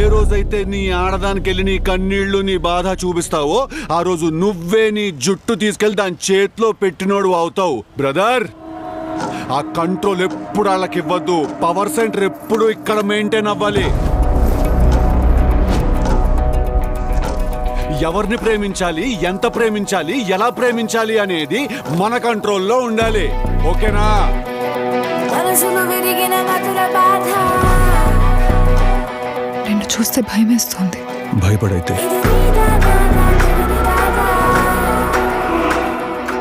ఏ రోజైతే నీ ఆడదానికి వెళ్ళి నీ కన్నీళ్లు నీ బాధ చూపిస్తావో ఆ రోజు నువ్వే నీ జుట్టు తీసుకెళ్లి దాని చేతిలో పెట్టినోడు అవుతావు బ్రదర్. ఆ కంట్రోల్ ఎప్పుడు వాళ్ళకి ఇవ్వద్దు. పవర్ సెంటర్ ఎప్పుడు ఇక్కడ మెయింటైన్ అవ్వాలి. ఎవరిని ప్రేమించాలి, ఎంత ప్రేమించాలి, ఎలా ప్రేమించాలి అనేది మన కంట్రోల్లో ఉండాలి. ఓకేనా? నిన్ను చూస్తే భయమేస్తుంది. భయపడైతే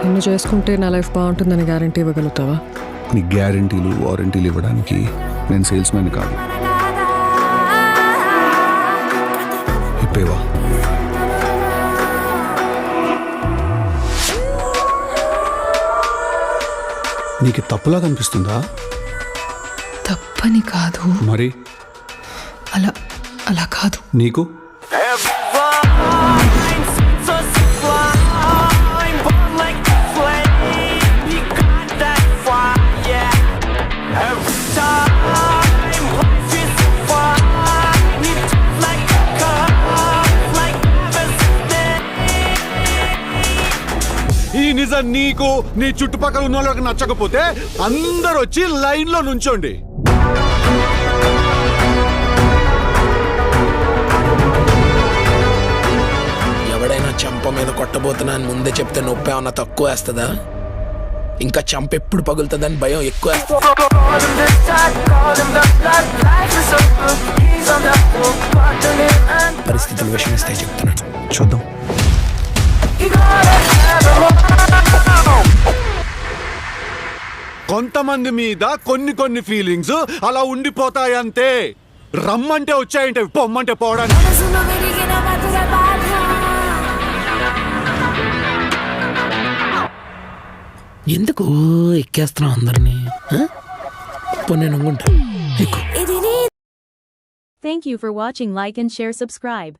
నిన్ను చేసుకుంటే నా లైఫ్ బాగుంటుందని గ్యారంటీ ఇవ్వగలుగుతావా? నీ గ్యారంటీలు వారంటీలు ఇవ్వడానికి నేను సేల్స్ మ్యాన్ కాదు. ఇప్పేవా? నీకు తప్పులా కనిపిస్తుందా? తప్పని కాదు. మరి అలా అలా కాదు. నీకు ఈ నిజం నీకు నీ చుట్టుపక్కల ఉన్న వాళ్ళకి నచ్చకపోతే అందరూ వచ్చి లైన్ లో నుంచోండి. ఎవడైనా చంప మీద కొట్టబోతున్నా అని ముందే చెప్తే నొప్పి ఏమన్నా తక్కువ వేస్తుందా? ఇంకా చంప ఎప్పుడు పగులుతుందని భయం ఎక్కువ. పరిస్థితులు విషమిస్తే చెప్తున్నాను, చూద్దాం. కొంతమంది మీద కొన్ని ఫీలింగ్స్ అలా ఉండిపోతాయంతే. రమ్మంటే వచ్చాయంటే పొమ్మంటే పోవడానికి. ఎందుకు ఎక్కేస్తున్నావు అందరినీ? నేను అనుకుంటా. Thank you for watching. Like and share, subscribe.